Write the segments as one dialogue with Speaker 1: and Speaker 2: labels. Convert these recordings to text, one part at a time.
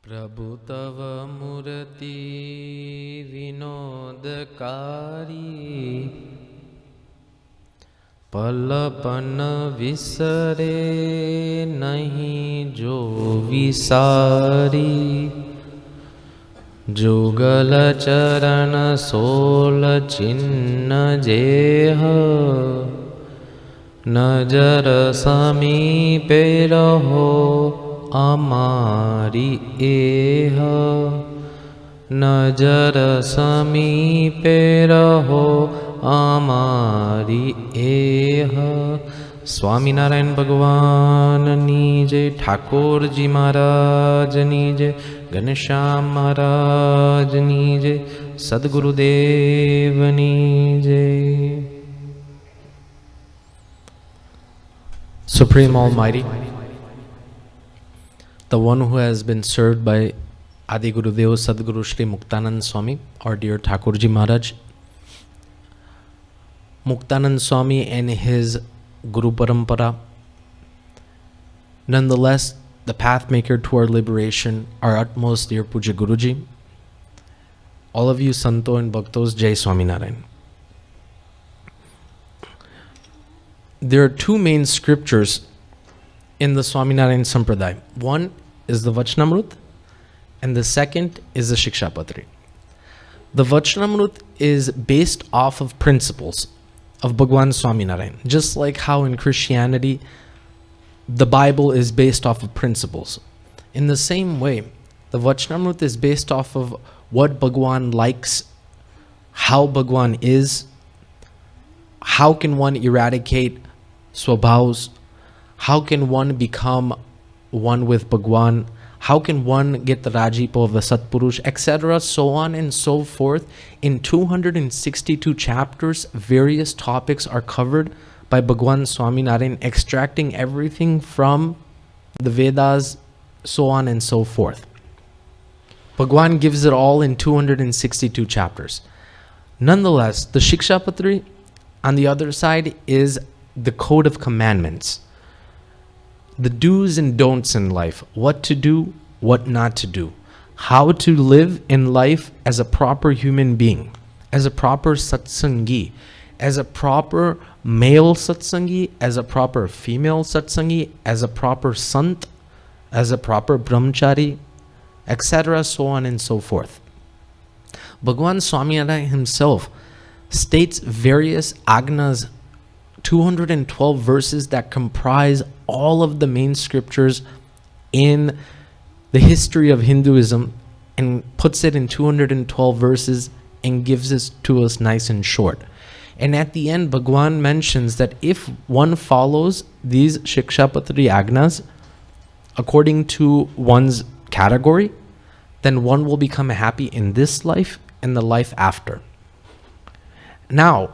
Speaker 1: प्रभु तव मूर्ति विनोदकारी पलपन विसरे नहीं जो विसारी जुगल चरण सोल चिन्ह जेह नजर समीपे रहो अमारी एह नजर समीपे रहो अमारी एह। स्वामीनारायण भगवाननी जय, ठाकुरजी महाराजनी जय, घनश्याम महाराजनी जय, सद्गुरुदेवनी जय। Supreme Almighty, the one who has been served by Adi Gurudev Sadguru Shri Muktanand Swami, our dear Thakurji Maharaj. Muktanand Swami and his Guru Parampara, nonetheless the path maker to our liberation, our utmost dear Puja Guruji, all of you Santo and Bhaktos, Jai Swaminarayan. There are two main scriptures in the Swaminarayan Sampradaya. One is the Vachanamrut and the second is the Shikshapatri. The Vachanamrut is based off of principles of Bhagwan Swaminarayan. Just like how in Christianity the Bible is based off of principles. In the same way, the Vachanamrut is based off of what Bhagwan likes, how Bhagwan is, how can one eradicate swabhavs, how can one become one with Bhagwan, how can one get the Rajipo of the Satpurush, etc., so on and so forth. In 262 chapters, various topics are covered by Bhagwan Swaminarayan, extracting everything from the Vedas, so on and so forth. Bhagwan gives it all in 262 chapters. Nonetheless, the Shikshapatri on the other side is the code of commandments. The do's and don'ts in life, what to do, what not to do, how to live in life as a proper human being, as a proper satsangi, as a proper male satsangi, as a proper female satsangi, as a proper sant, as a proper brahmachari, etc., so on and so forth. Bhagwan Swaminarayan himself states various agnas, 212 verses that comprise all of the main scriptures in the history of Hinduism, and puts it in 212 verses and gives it to us nice and short. And at the end, Bhagwan mentions that if one follows these Shikshapatri agnas according to one's category, then one will become happy in this life and the life after. Now,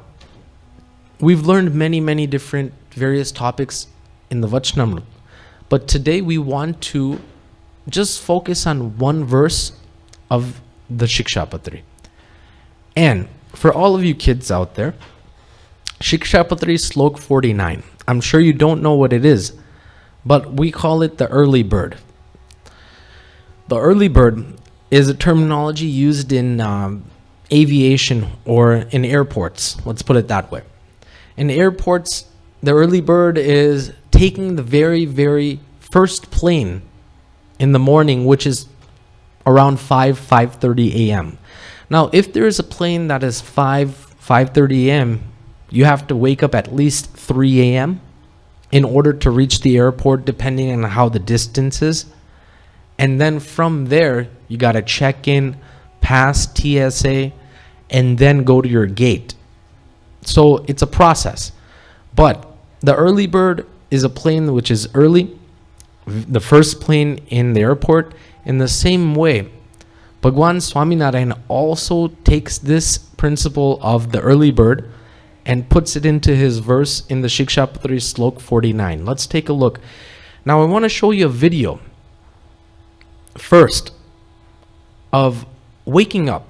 Speaker 1: we've learned many different various topics in the Vachanamrut, but today we want to just focus on one verse of the Shikshapatri. And for all of you kids out there, Shikshapatri Slok 49. I'm sure you don't know what it is, but we call it the early bird. The early bird is a terminology used in aviation or in airports. Let's put it that way. In airports, the early bird is taking the very first plane in the morning, which is around 5:30 a.m. Now, if there is a plane that is 5:30 a.m., you have to wake up at least 3 a.m. in order to reach the airport, depending on how the distance is. And then from there, you got to check in, pass TSA, and then go to your gate. So it's a process. But the early bird is a plane which is early, the first plane in the airport. In the same way, Bhagwan Swaminarayan also takes this principle of the early bird and puts it into his verse in the Shikshapatri Slok 49. Let's take a look. Now I want to show you a video first of waking up.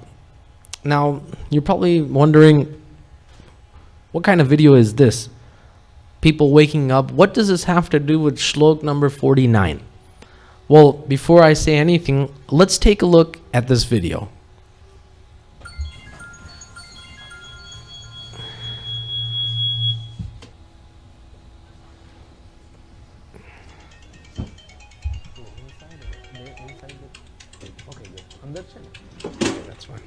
Speaker 1: Now you're probably wondering, what kind of video is this? People waking up. What does this have to do with Shlok number 49? Well, before I say anything, let's take a look at this video. That's fine.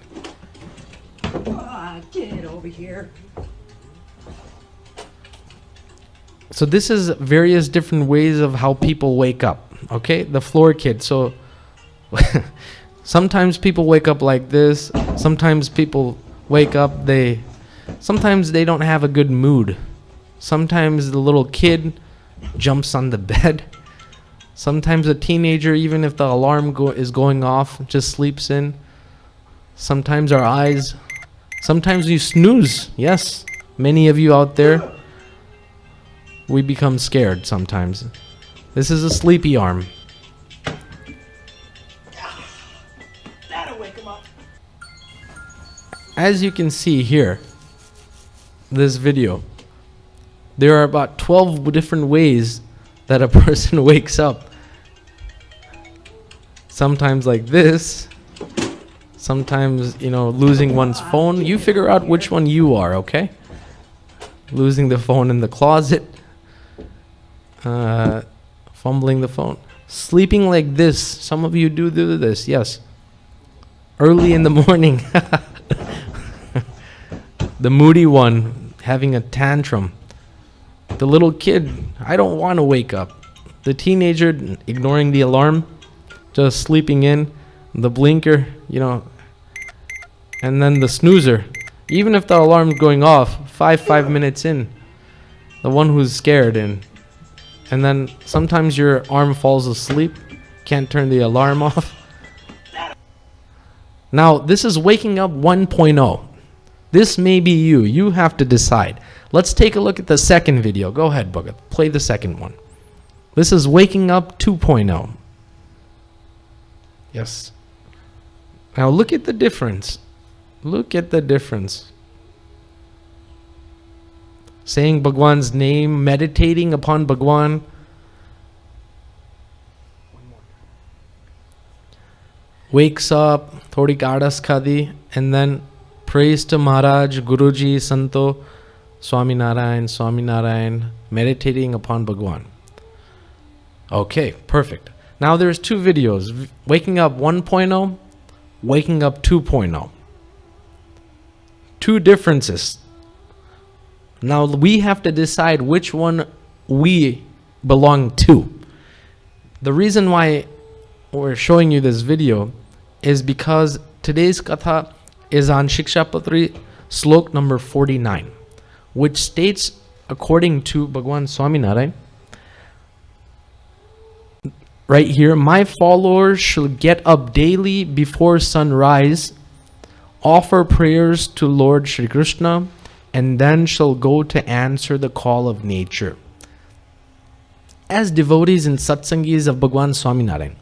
Speaker 2: Get over here.
Speaker 1: So this is various different ways of how people wake up. Okay, the floor kid. So sometimes people wake up like this. Sometimes people wake up, sometimes they don't have a good mood. Sometimes the little kid jumps on the bed. Sometimes a teenager, even if the alarm is going off, just sleeps in. Sometimes our eyes, sometimes you snooze. Yes, many of you out there, we become scared sometimes. This is a sleepy arm.
Speaker 2: That'll wake him up.
Speaker 1: As you can see here, this video, there are about 12 different ways that a person wakes up. Sometimes like this, sometimes, losing one's phone. You figure out which one you are, okay? Losing the phone in the closet, fumbling the phone, sleeping like this. Some of you do this, yes. Early in the morning, the moody one having a tantrum. The little kid, I don't want to wake up. The teenager ignoring the alarm, just sleeping in. The blinker, and then the snoozer. Even if the alarm's going off, 5 minutes in, the one who's scared and then sometimes your arm falls asleep, can't turn the alarm off. Now, this is waking up 1.0. This may be you. You have to decide. Let's take a look at the second video. Go ahead, Bhagat. Play the second one. This is waking up 2.0. Yes. Now look at the difference. Look at the difference. Saying Bhagwan's name, meditating upon Bhagwan. Wakes up, thodi kadas khadi, and then prays to Maharaj, Guruji, Santo, Swaminarayan, Swaminarayan, meditating upon Bhagwan. Okay, perfect. Now there's two videos, waking up 1.0, waking up 2.0. Two differences. Now we have to decide which one we belong to. The reason why we're showing you this video is because today's katha is on Shikshapatri slok number 49, which states, according to Bhagwan Swaminarayan, right here, my followers shall get up daily before sunrise, offer prayers to Lord Shri Krishna, and then shall go to answer the call of nature. As devotees and satsangis of Bhagwan Swaminarayan,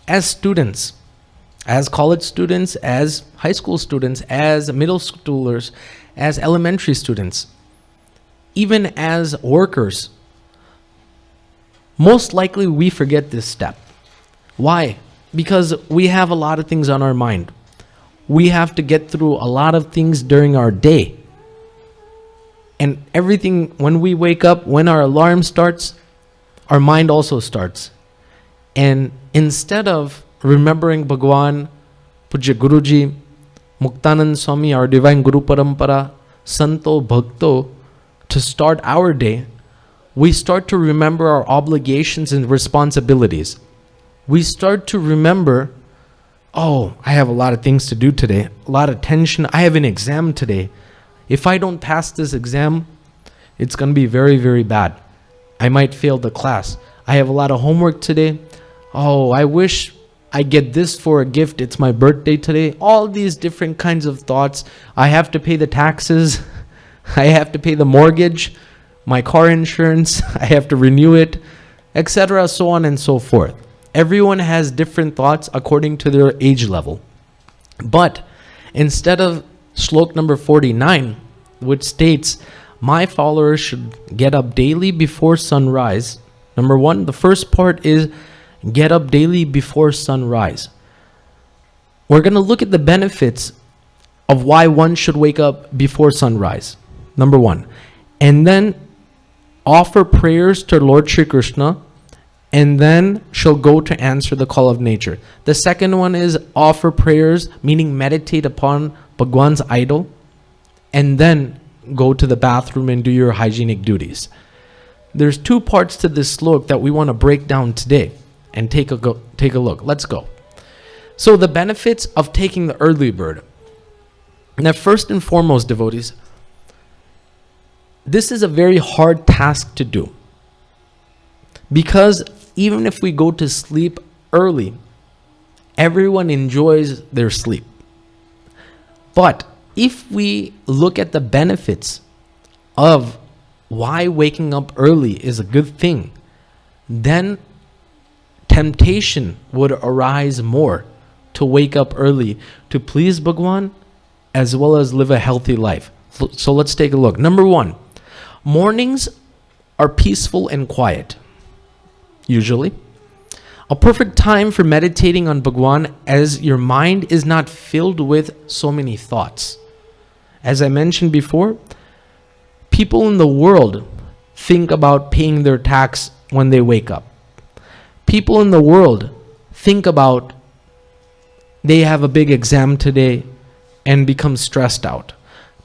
Speaker 1: as students, as college students, as high school students, as middle schoolers, as elementary students, even as workers, most likely we forget this step. Why? Because we have a lot of things on our mind. We have to get through a lot of things during our day. And everything, when we wake up, when our alarm starts, our mind also starts. And instead of remembering Bhagwan, Pujya Guruji, Muktanand Swami, our divine Guru Parampara, Santo Bhakto, to start our day, we start to remember our obligations and responsibilities. We start to remember, oh, I have a lot of things to do today, a lot of tension. I have an exam today. If I don't pass this exam, it's going to be very, very bad. I might fail the class. I have a lot of homework today. Oh, I wish I get this for a gift. It's my birthday today. All these different kinds of thoughts. I have to pay the taxes. I have to pay the mortgage, my car insurance. I have to renew it, etc., so on and so forth. Everyone has different thoughts according to their age level. But instead of slok number 49, which states, my followers should get up daily before sunrise. Number one, the first part is get up daily before sunrise. We're going to look at the benefits of why one should wake up before sunrise. Number 1. And then offer prayers to Lord Shri Krishna, and then she'll go to answer the call of nature. The second one is offer prayers, meaning meditate upon Bhagwan's idol, and then go to the bathroom and do your hygienic duties. There's 2 parts to this slok that we want to break down today and take a look. Let's go. So the benefits of taking the early bird. Now, first and foremost, devotees, this is a very hard task to do, because even if we go to sleep early, everyone enjoys their sleep. But if we look at the benefits of why waking up early is a good thing, then temptation would arise more to wake up early to please Bhagwan as well as live a healthy life. So let's take a look. Number 1, mornings are peaceful and quiet, usually. A perfect time for meditating on Bhagwan, as your mind is not filled with so many thoughts. As I mentioned before, people in the world think about paying their tax when they wake up. People in the world think about they have a big exam today and become stressed out.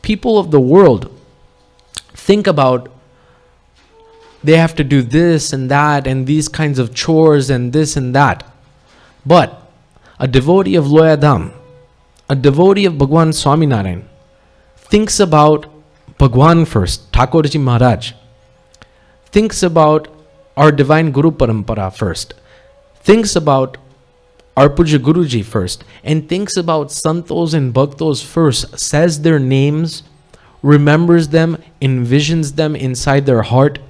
Speaker 1: People of the world think about they have to do this and that and these kinds of chores and this and that. But a devotee of Loyadham, a devotee of Bhagwan Swaminarayan, thinks about Bhagwan first, Thakurji Maharaj, thinks about our divine Guru Parampara first, thinks about our Puja Guruji first, and thinks about Santos and Bhaktos first, says their names, remembers them, envisions them inside their heart.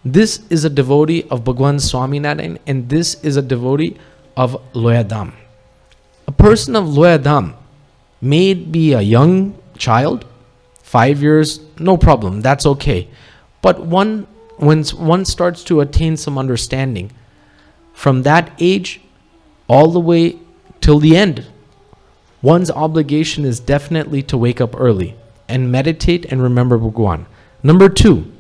Speaker 1: This is a devotee of Bhagwan Swaminarayan, and this is a devotee of Loyadham. A person of Loyadham may be a young child, 5 years, no problem, that's okay. But when one starts to attain some understanding, from that age all the way till the end, one's obligation is definitely to wake up early and meditate and remember Bhagwan. Number 2,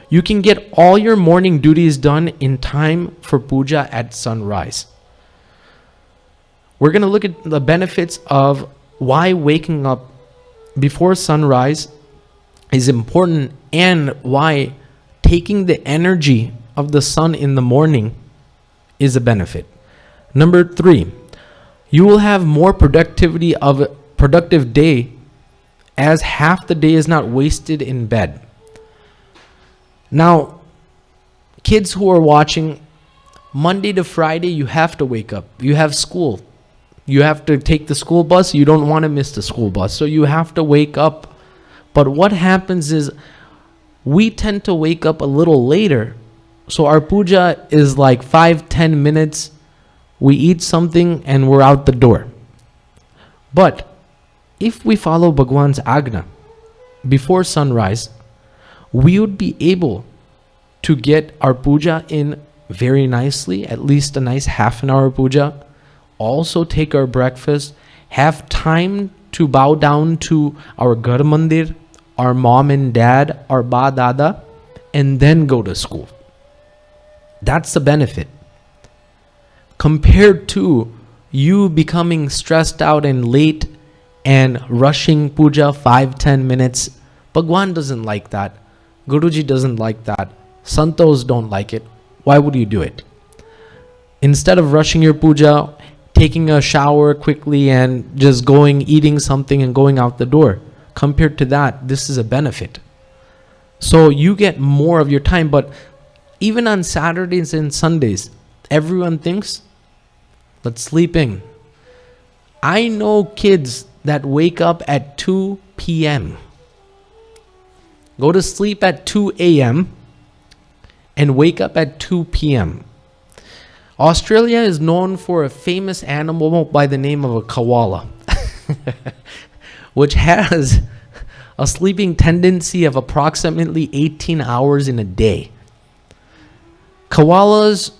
Speaker 1: you can get all your morning duties done in time for puja at sunrise. We're going to look at the benefits of why waking up before sunrise is important, and why taking the energy of the sun in the morning is a benefit. Number 3, you will have more productive day, as half the day is not wasted in bed. Now, kids who are watching, Monday to Friday you have to wake up. You have school. You have to take the school bus. You don't want to miss the school bus, so you have to wake up. But what happens is we tend to wake up a little later. So our puja is like 5-10 minutes. We eat something and we're out the door. But if we follow Bhagwan's Agna before sunrise, we would be able to get our puja in very nicely, at least a nice half an hour puja. Also take our breakfast, have time to bow down to our Ghar Mandir, our mom and dad, our ba dada, and then go to school. That's the benefit. Compared to you becoming stressed out and late and rushing puja 5-10 minutes. Bhagwan doesn't like that. Guruji doesn't like that. Santos don't like it. Why would you do it? Instead of rushing your puja, taking a shower quickly and just going, eating something and going out the door, compared to that, this is a benefit. So you get more of your time. But even on Saturdays and Sundays, everyone thinks, let's sleep in. I know kids that wake up at 2 p.m., go to sleep at 2 a.m., and wake up at 2 p.m. Australia is known for a famous animal by the name of a koala, which has a sleeping tendency of approximately 18 hours in a day. Koalas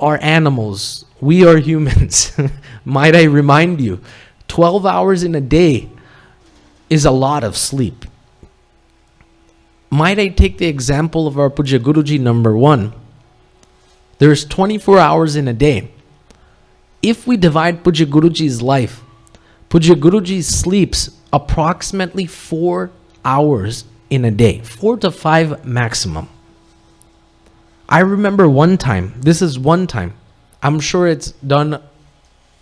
Speaker 1: are animals. We are humans. Might I remind you, 12 hours in a day is a lot of sleep. Might I take the example of our Puja Guruji number 1? There's 24 hours in a day. If we divide Puja Guruji's life, Puja Guruji sleeps approximately 4 hours in a day, 4 to 5 maximum. I remember one time, this is one time, I'm sure it's done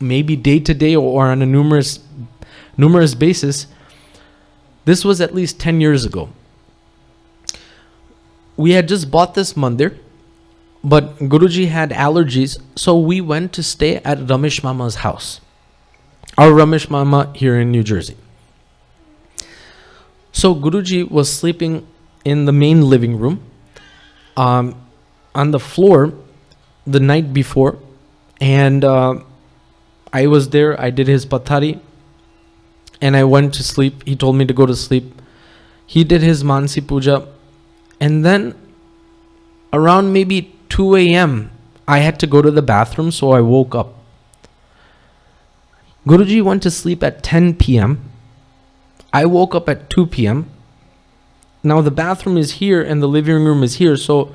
Speaker 1: maybe day to day or on a numerous basis. This was at least 10 years ago. We had just bought this mandir, but Guruji had allergies, so we went to stay at Ramesh Mama's house. Our Ramesh Mama here in New Jersey. So Guruji was sleeping in the main living room, on the floor the night before, and I was there. I did his patari, and I went to sleep. He told me to go to sleep. He did his Mansi Puja, and then around maybe 2 a.m., I had to go to the bathroom, so I woke up. Guruji went to sleep at 10 p.m. I woke up at 2 p.m. Now the bathroom is here and the living room is here, so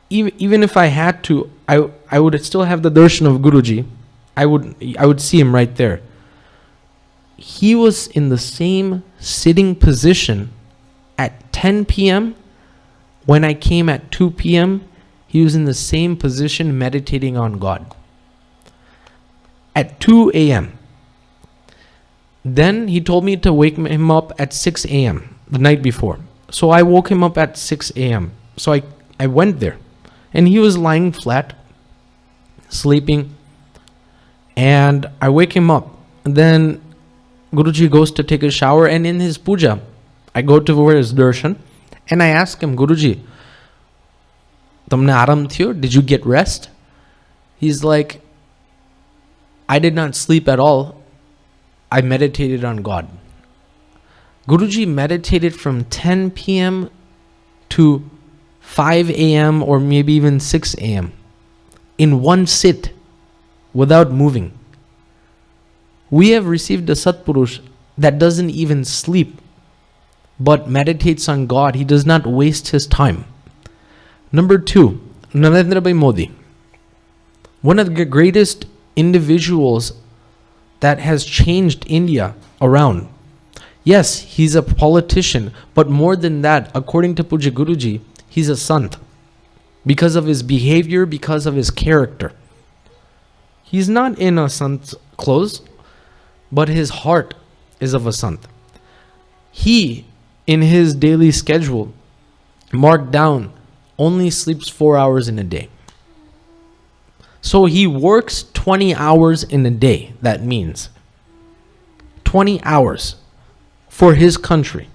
Speaker 1: even if I had to, I would still have the darshan of Guruji. I would see him right there. He was in the same sitting position at 10 p.m. When I came at 2 p.m., he was in the same position meditating on God. At 2 a.m. Then he told me to wake him up at 6 a.m. the night before. So I woke him up at 6 a.m. So I went there. And he was lying flat, sleeping. And I wake him up. And then Guruji goes to take a shower. And in his puja, I go to his darshan. And I ask him, Guruji, Tamne aram thiyo? Did you get rest? He's like, I did not sleep at all. I meditated on God. Guruji meditated from 10 p.m. to 5 a.m. or maybe even 6 a.m. in one sit without moving. We have received a Satpurush that doesn't even sleep but meditates on God. He does not waste his time. Number 2, Narendra Bhai Modi. One of the greatest individuals that has changed India around. Yes, he's a politician, but more than that, according to Puja Guruji, he's a sant. Because of his behavior, because of his character. He's not in a sant clothes, but his heart is of a sant. He, in his daily schedule, marked down, only sleeps 4 hours in a day. So he works 20 hours in a day. That means 20 hours for his country.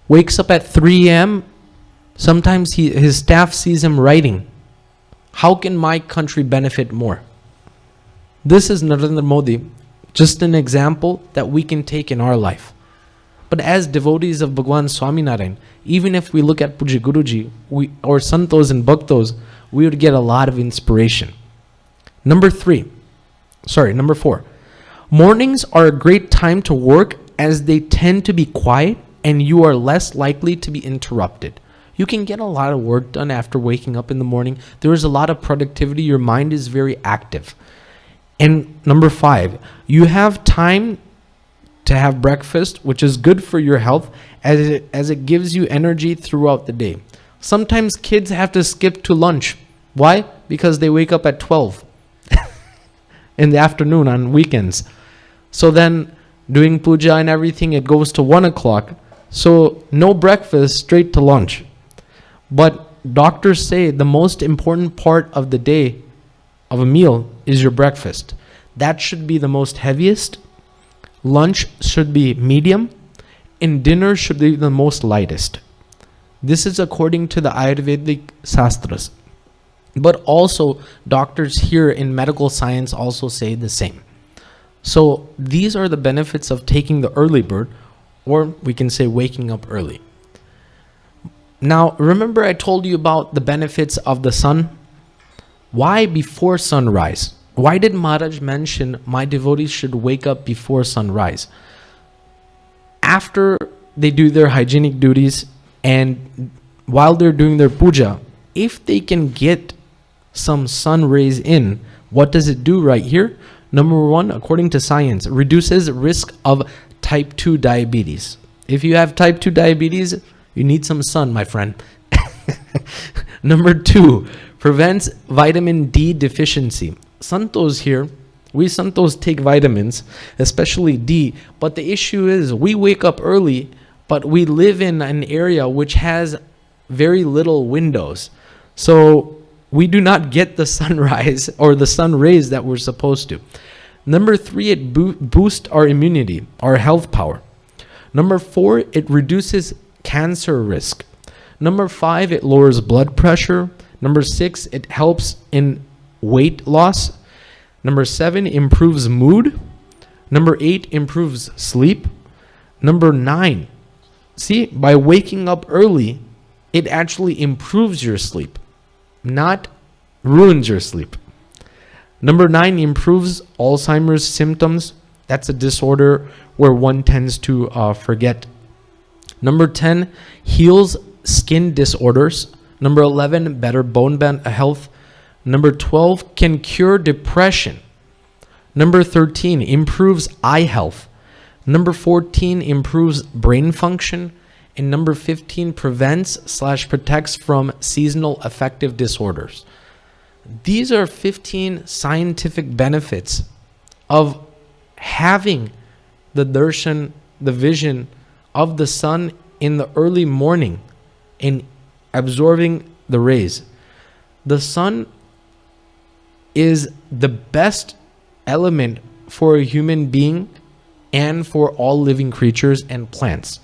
Speaker 1: Wakes up at 3 a.m. Sometimes his staff sees him writing. How can my country benefit more? This is Narendra Modi, just an example that we can take in our life. But as devotees of Bhagwan Swaminarayan, even if we look at Puja Guruji or Santos and Bhaktos, we would get a lot of inspiration. Number 4. Mornings are a great time to work as they tend to be quiet and you are less likely to be interrupted. You can get a lot of work done after waking up in the morning. There is a lot of productivity. Your mind is very active. And number 5, you have time to have breakfast, which is good for your health as it gives you energy throughout the day. Sometimes kids have to skip to lunch. Why? Because they wake up at 12 in the afternoon on weekends. So then doing puja and everything, it goes to 1 o'clock. So no breakfast, straight to lunch. But doctors say the most important part of the day of a meal is your breakfast. That should be the most heaviest. Lunch should be medium. And dinner should be the most lightest. This is according to the Ayurvedic Shastras. But also, doctors here in medical science also say the same. So, these are the benefits of taking the early bird, or we can say waking up early. Now, remember I told you about the benefits of the sun? Why before sunrise? Why did Maharaj mention my devotees should wake up before sunrise? After they do their hygienic duties and while they're doing their puja, if they can get some sun rays in, what does it do right here? Number one, according to science, reduces risk of type 2 diabetes. If you have type 2 diabetes, you need some sun, my friend. Number two, prevents vitamin D deficiency. Santos here, we Santos take vitamins, especially D, but the issue is we wake up early, but we live in an area which has very little windows. So we do not get the sunrise or the sun rays that we're supposed to. Number three, it boosts our immunity, our health power. Number four, it reduces cancer risk. Number five, it lowers blood pressure. Number six, it helps in weight loss. Number seven, improves mood. Number eight, improves sleep. Number nine, see, by waking up early, it actually improves your sleep, not ruins your sleep. Number nine, improves Alzheimer's symptoms. That's a disorder where one tends to forget. Number 10, heals skin disorders. Number 11, better bone health. Number 12, can cure depression. Number 13, improves eye health. Number 14, improves brain function. And number 15, prevents/protects from seasonal affective disorders. These are 15 scientific benefits of having the darshan, the vision of the sun in the early morning and absorbing the rays. The sun is the best element for a human being and for all living creatures and plants.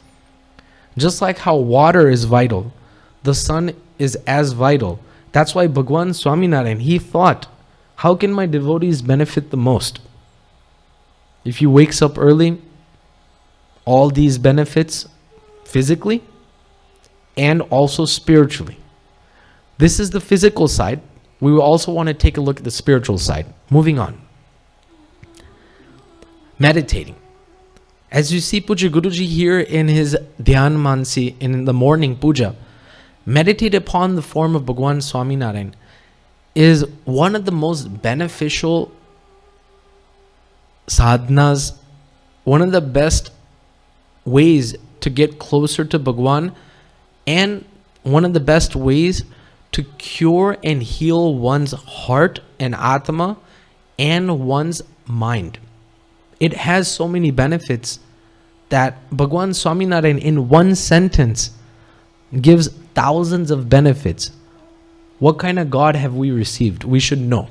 Speaker 1: Just like how water is vital, the sun is as vital. That's why Bhagwan Swaminarayan, he thought, how can my devotees benefit the most? If he wakes up early, all these benefits physically and also spiritually. This is the physical side. We will also want to take a look at the spiritual side. Moving on. Meditating. As you see Puja Guruji here in his Dhyan Mansi, in the morning puja, meditate upon the form of Bhagwan Swaminarayan is one of the most beneficial sadhanas, one of the best ways to get closer to Bhagwan, and one of the best ways to cure and heal one's heart and atma and one's mind. It has so many benefits that Bhagwan Swaminarayan in one sentence gives thousands of benefits. What kind of God have we received? We should know.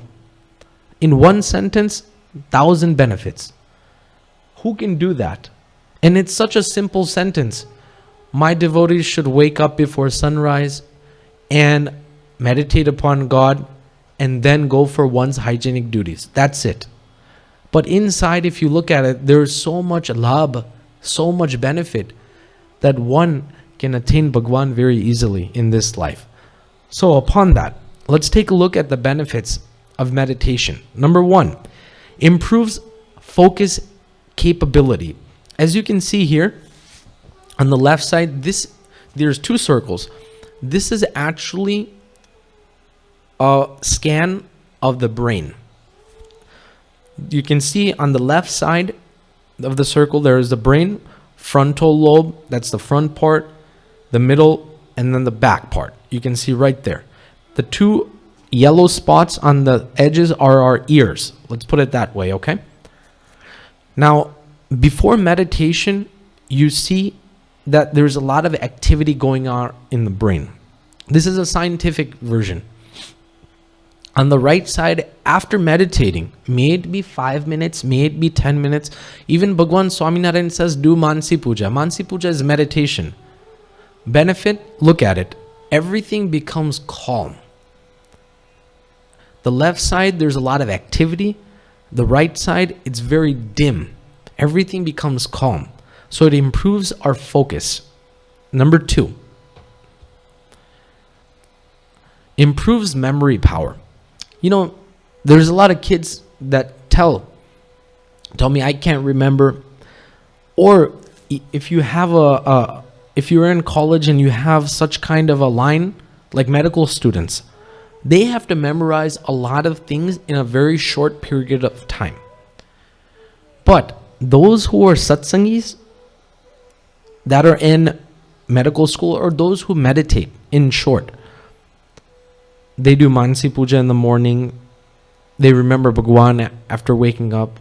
Speaker 1: In one sentence, 1,000 benefits. Who can do that? And it's such a simple sentence. My devotees should wake up before sunrise and meditate upon God and then go for one's hygienic duties. That's it. But inside, if you look at it, there is so much labh, so much benefit that one can attain Bhagwan very easily in this life. So upon that, let's take a look at the benefits of meditation. Number one, improves focus capability. As you can see here, on the left side, there's two circles. This is actually a scan of the brain. You can see on the left side of the circle, there is the brain, frontal lobe, that's the front part, the middle, and then the back part. You can see right there. The two yellow spots on the edges are our ears. Let's put it that way, okay? Now, before meditation, you see that there's a lot of activity going on in the brain. This is a scientific version. On the right side, after meditating, may it be 5 minutes, may it be 10 minutes, even Bhagwan Swaminarayan says, do Mansi Puja. Mansi Puja is meditation. Benefit, look at it. Everything becomes calm. The left side, there's a lot of activity. The right side, it's very dim. Everything becomes calm. So it improves our focus. Number two, improves memory power. There's a lot of kids that tell me I can't remember. Or if you have if you're in college and you have such kind of a line, like medical students, they have to memorize a lot of things in a very short period of time. But those who are satsangis that are in medical school, or those who meditate, in short, they do Mansi Puja in the morning, they remember Bhagwan after waking up.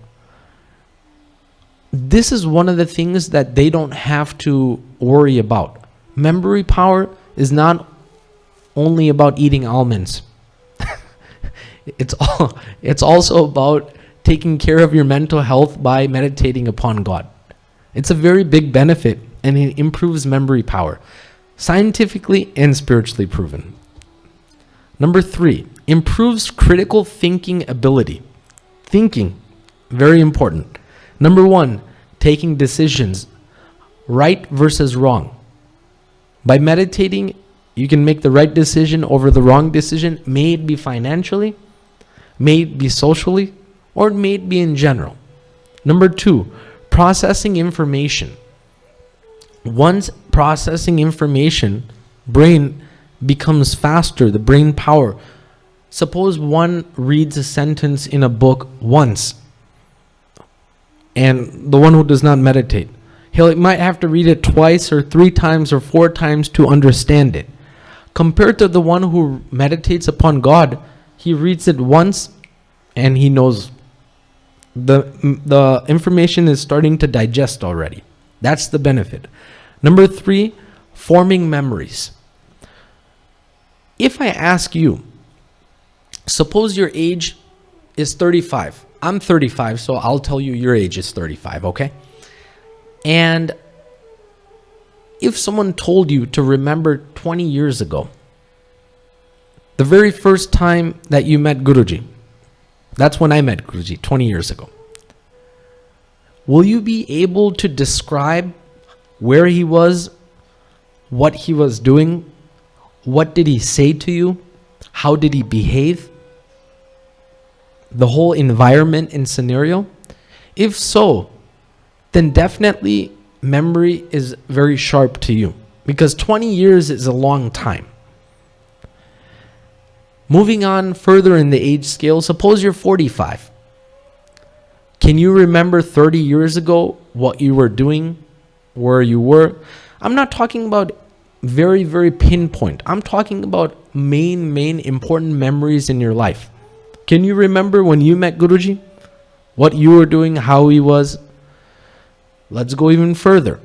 Speaker 1: This is one of the things that they don't have to worry about. Memory power is not only about eating almonds. It's also about taking care of your mental health by meditating upon God. It's a very big benefit, and it improves memory power, scientifically and spiritually proven. Number 3, improves critical thinking ability. Thinking, very important. Number 1, taking decisions, right versus wrong. By meditating, you can make the right decision over the wrong decision, may it be financially, may it be socially, or it may it be in general. Number 2, processing information. Once processing information, brain becomes faster, the brain power. Suppose one reads a sentence in a book once, and the one who does not meditate, he might have to read it twice or 3 times or 4 times to understand it. Compared to the one who meditates upon God, he reads it once and he knows. The information is starting to digest already. That's the benefit. Number 3, forming memories. If I ask you, suppose your age is 35. I'm 35, so I'll tell you your age is 35, okay? And if someone told you to remember 20 years ago, the very first time that you met Guruji, that's when I met Guruji, 20 years ago. Will you be able to describe where he was, what he was doing, what did he say to you, how did he behave, the whole environment and scenario? If so, then definitely memory is very sharp to you, because 20 years is a long time. Moving on further in the age scale, suppose you're 45. Can you remember 30 years ago what you were doing, where you were? I'm not talking about very, very pinpoint. I'm talking about main important memories in your life. Can you remember when you met Guruji? What you were doing, how he was? Let's go even further.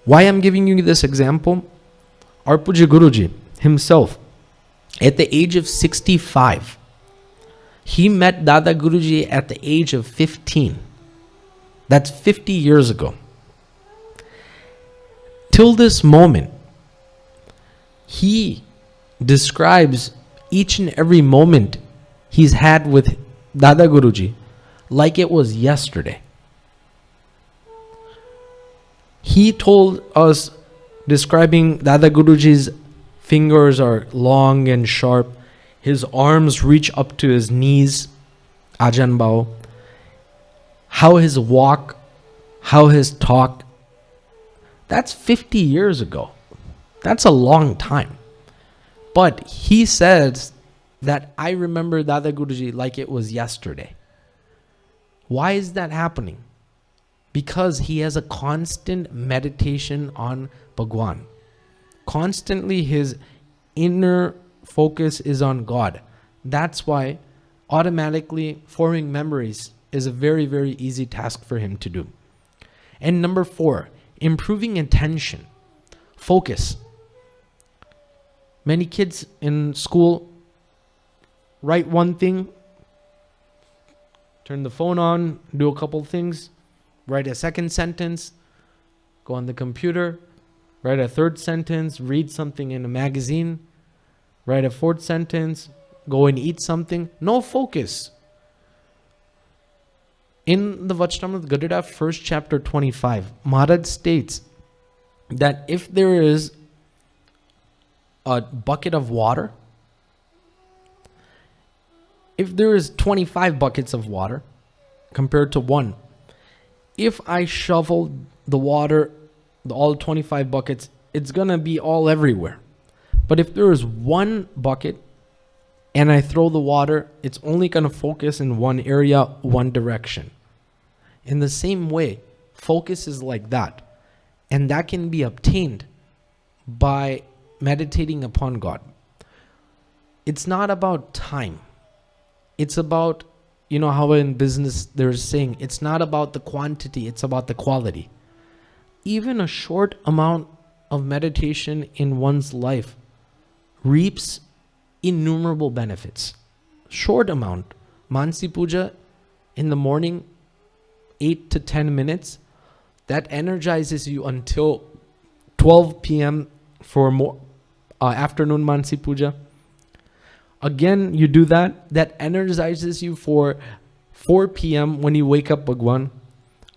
Speaker 1: Why I'm giving you this example? Our Puja Guruji himself, at the age of 65, he met Dada Guruji at the age of 15. That's 50 years ago. Till this moment, he describes each and every moment he's had with Dada Guruji like it was yesterday. He told us, describing Dada Guruji's fingers are long and sharp, his arms reach up to his knees, Ajan Bao, how his walk, how his talk. That's 50 years ago. That's a long time. But he says that I remember Dada Guruji like it was yesterday. Why is that happening? Because he has a constant meditation on Bhagwan. Constantly his inner focus is on God. That's why automatically forming memories is a very, very easy task for him to do. And number 4, improving attention, focus. Many kids in school write one thing, turn the phone on, do a couple things, write a second sentence, go on the computer, write a third sentence, read something in a magazine, write a fourth sentence, go and eat something. No focus. In the Vachanamrut Gadada, 1st chapter 25, Maharaj states that if there is a bucket of water If there is 25 buckets of water compared to one, if I shovel the water, all 25 buckets, it's going to be all everywhere. But if there is one bucket and I throw the water, it's only going to focus in one area, one direction. In the same way, focus is like that. And that can be obtained by meditating upon God. It's not about time. It's about, you know how in business they're saying, it's not about the quantity, it's about the quality. Even a short amount of meditation in one's life reaps innumerable benefits. Short amount. Mansi Puja in the morning, 8 to 10 minutes, that energizes you until 12 p.m. for more afternoon Mansi Puja. Again, you do that. That energizes you for 4 p.m. when you wake up bhagwan.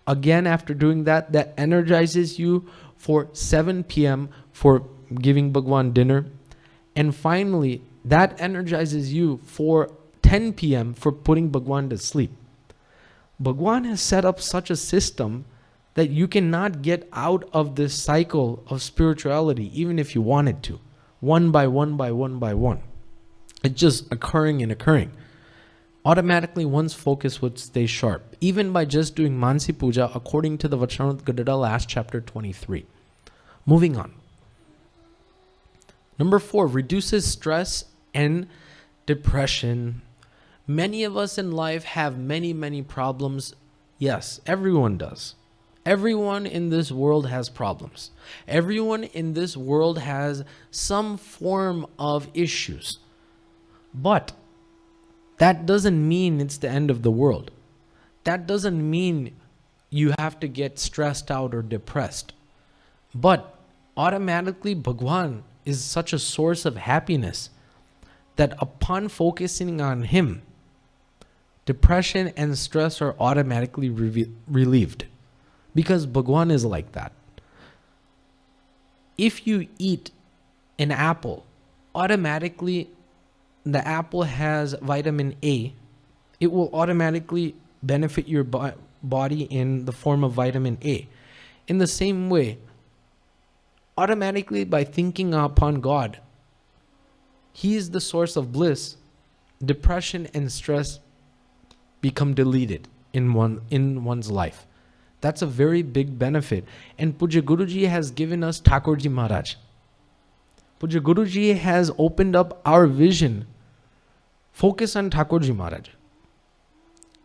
Speaker 1: Again, after doing that, that energizes you for 7 p.m. for giving bhagwan dinner. And finally, that energizes you for 10 p.m. for putting bhagwan to sleep. Bhagwan has set up such a system that you cannot get out of this cycle of spirituality, even if you wanted to. One by one by one by one. It's just occurring and occurring. Automatically, one's focus would stay sharp, even by just doing Mansi Puja according to the Vachanamrut Gadada, last chapter 23. Moving on. Number 4, reduces stress and depression. Many of us in life have many problems. Yes, everyone does. Everyone in this world has problems. Everyone in this world has some form of issues. But that doesn't mean it's the end of the world. That doesn't mean you have to get stressed out or depressed. But automatically, Bhagwan is such a source of happiness that upon focusing on Him, depression and stress are automatically relieved. Because Bhagwan is like that. If you eat an apple, automatically the apple has vitamin A. It will automatically benefit your body in the form of vitamin A. In the same way, automatically by thinking upon God, He is the source of bliss, depression and stress become deleted in one's life. That's a very big benefit. And Puja Guruji has given us Thakurji Maharaj. Puja Guruji has opened up our vision. Focus on Thakurji Maharaj.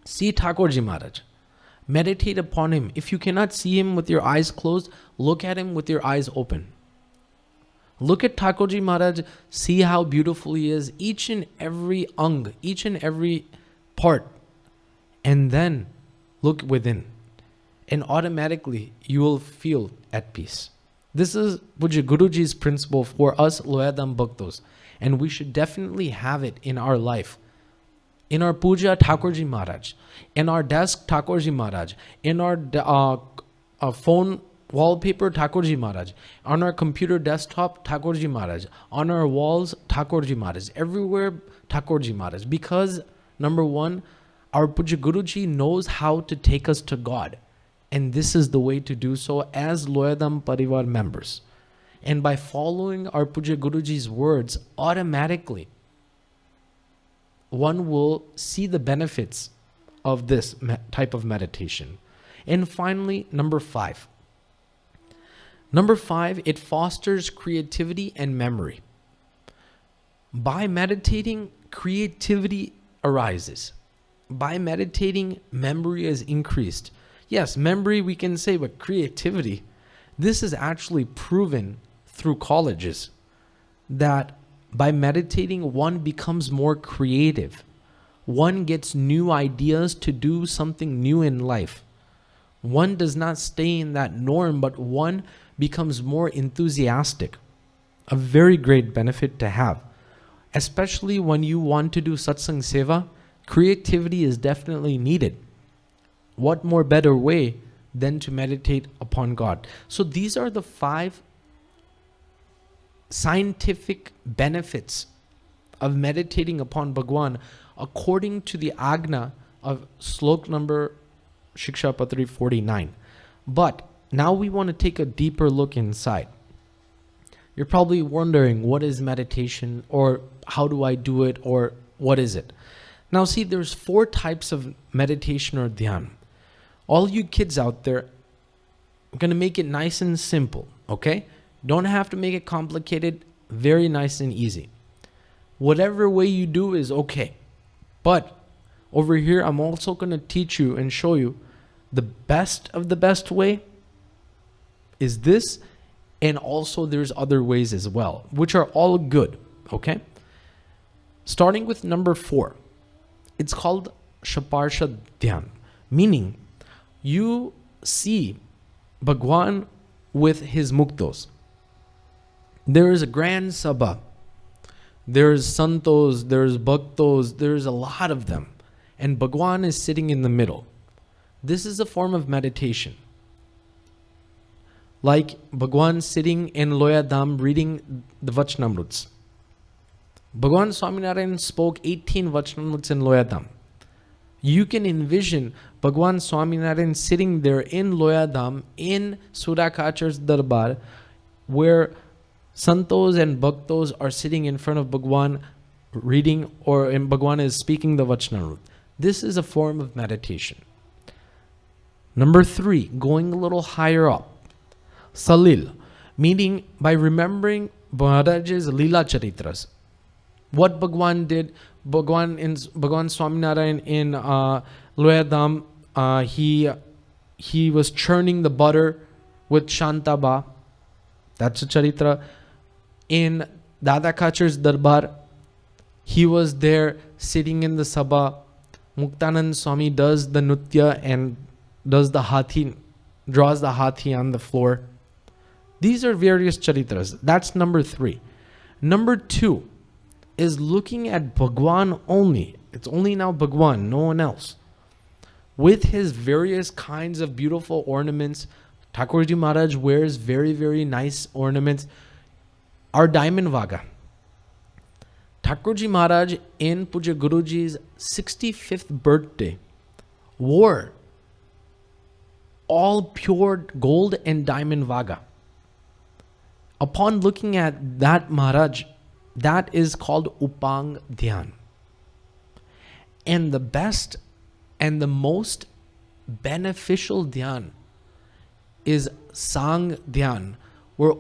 Speaker 1: See Thakurji Maharaj. Meditate upon him. If you cannot see him with your eyes closed, look at him with your eyes open. Look at Thakurji Maharaj. See how beautiful he is. Each and every ang, each and every part. And then look within. And automatically you will feel at peace. This is Puja Guruji's principle for us Loyadham Bhaktos. And we should definitely have it in our life. In our puja, Thakurji Maharaj. In our desk, Thakurji Maharaj. In our phone wallpaper, Thakurji Maharaj. On our computer desktop, Thakurji Maharaj. On our walls, Thakurji Maharaj. Everywhere, Thakurji Maharaj. Because, number one, our Puja Guruji knows how to take us to God. And this is the way to do so as Loyadham Parivar members. And by following our Puja Guruji's words, automatically, one will see the benefits of this type of meditation. And finally, number 5. Number 5, it fosters creativity and memory. By meditating, creativity arises. By meditating, memory is increased. Yes, memory we can say, but creativity, this is actually proven through colleges that by meditating, one becomes more creative. One gets new ideas to do something new in life. One does not stay in that norm, but one becomes more enthusiastic. A very great benefit to have. Especially when you want to do satsang seva, creativity is definitely needed. What more better way than to meditate upon God? So these are the 5 scientific benefits of meditating upon Bhagwan according to the Agna of slok number Shikshapatri 49. But now we want to take a deeper look inside. You're probably wondering, what is meditation, or how do I do it, or what is it? Now see, there's 4 types of meditation or dhyan. All you kids out there, I'm going to make it nice and simple, okay? Don't have to make it complicated, very nice and easy. Whatever way you do is okay. But over here, I'm also going to teach you and show you the best of the best way is this, and also there's other ways as well, which are all good, okay? Starting with number 4. It's called Shaparsha Dhyan, meaning you see Bhagwan with his muktos. There is a grand sabha. There's santos, there's bhaktos, there's a lot of them. And Bhagwan is sitting in the middle. This is a form of meditation. Like Bhagwan sitting in Loyadham reading the Vachanamruts. Bhagwan Swaminarayan spoke 18 Vachanamruts in Loyadham. You can envision Bhagwan Swaminarayan sitting there in Loyadham in Surakachar's Darbar, where Santos and Bhaktos are sitting in front of Bhagwan reading, or in Bhagwan is speaking the Vachanamrut. This is a form of meditation. Number 3, going a little higher up. Salil, meaning by remembering Maharaj's Leela Charitras. What Bhagwan did, Bhagwan Swaminarayan in Loyadham, he was churning the butter with Shantaba. That's a charitra. In Dadakachar's Darbar, he was there sitting in the Sabha. Muktanand Swami does the Nutya and does the Hathi, draws the Hathi on the floor. These are various charitras. That's number 3. Number 2 is looking at Bhagwan only. It's only now Bhagwan, no one else. With his various kinds of beautiful ornaments. Thakurji Maharaj wears very, very nice ornaments. Our diamond vaga. Thakurji Maharaj in Puja Guruji's 65th birthday wore all pure gold and diamond vaga. Upon looking at that Maharaj, that is called Upang Dhyan. And the best and the most beneficial dhyan is Sang Dhyan, where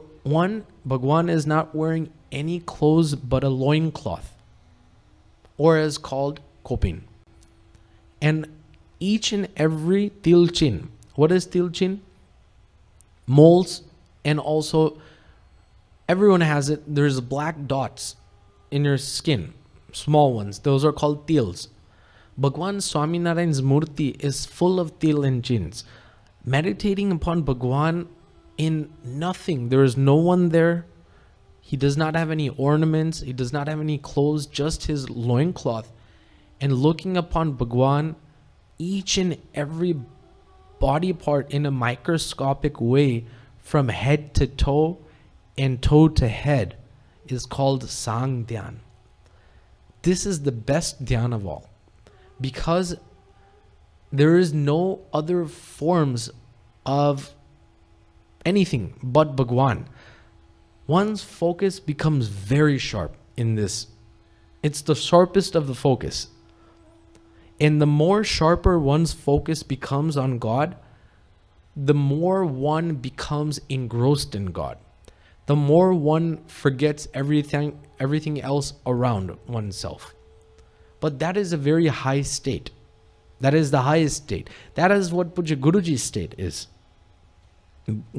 Speaker 1: Bhagwan is not wearing any clothes but a loincloth, or as called kopin. And each and every tilchin, what is tilchin? Moles, and also everyone has it. There's black dots in your skin, small ones. Those are called tils. Bhagwan Swaminarayan's murti is full of til and chins. Meditating upon Bhagwan in nothing. There is no one there. He does not have any ornaments. He does not have any clothes, just his loincloth. And looking upon Bhagwan, each and every body part in a microscopic way, from head to toe and toe to head, is called Sang Dhyan. This is the best dhyan of all, because there is no other forms of anything but Bhagwan. One's focus becomes very sharp in this. It's the sharpest of the focus. And the more sharper one's focus becomes on God, the more one becomes engrossed in God. The more one forgets everything else around oneself. But that is a very high state. That is the highest state. That is what Puja Guruji's state is.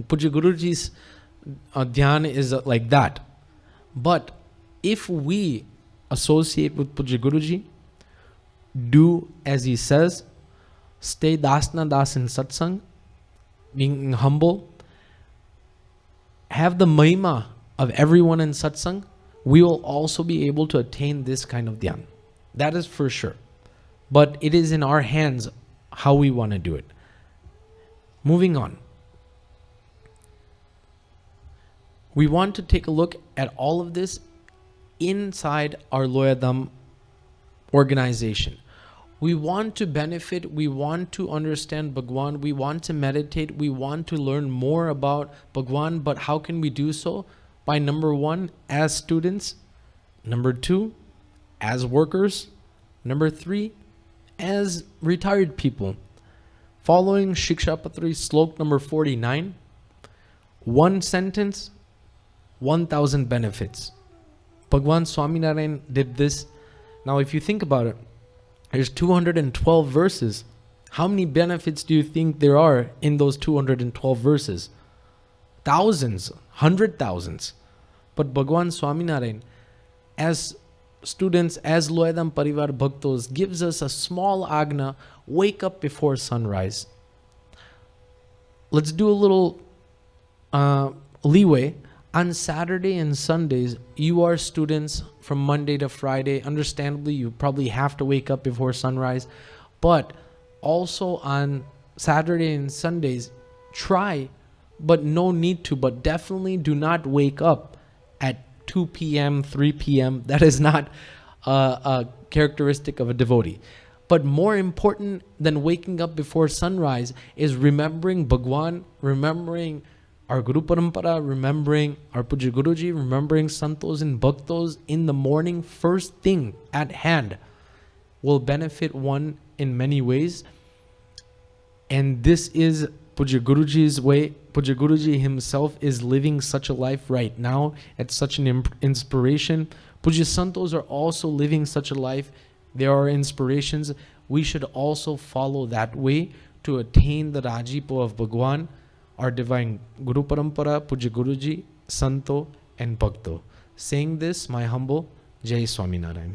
Speaker 1: Puja Guruji's dhyan is like that. But if we associate with Puja Guruji, do as he says, stay dasna das in satsang, being humble, have the mahima of everyone in satsang, we will also be able to attain this kind of dhyan. That is for sure. But it is in our hands how we want to do it. Moving on. We want to take a look at all of this inside our Loyadham organization. We want to benefit, we want to understand Bhagwan, we want to meditate, we want to learn more about Bhagwan, but how can we do so? By number one, as students, number two, as workers, number three, as retired people. Following Shikshapatri slok number 49, one sentence, 1,000 benefits. Bhagwan Swaminarayan did this. Now if you think about it, there's 212 verses. How many benefits do you think there are in those 212 verses? Thousands, 100,000s. But Bhagwan Swaminarayan, as students, as Loyadham Parivar Bhaktos, gives us a small agna, wake up before sunrise. Let's do a little leeway. On Saturday and Sundays, you are students from Monday to Friday. Understandably, you probably have to wake up before sunrise. But also on Saturday and Sundays, try, but no need to, but definitely do not wake up at 2 p.m., 3 p.m. That is not a characteristic of a devotee. But more important than waking up before sunrise is remembering Bhagwan, remembering our Guru Parampara, remembering our Puja Guruji, remembering Santos and Bhaktos in the morning, first thing at hand, will benefit one in many ways. And this is Puja Guruji's way. Puja Guruji himself is living such a life right now at such an inspiration. Puja Santos are also living such a life. There are inspirations. We should also follow that way to attain the Rajipo of Bhagwan, our divine Guru Parampara, Puja Guruji, Santo and Bhakto. Saying this, my humble Jai Swaminarayan.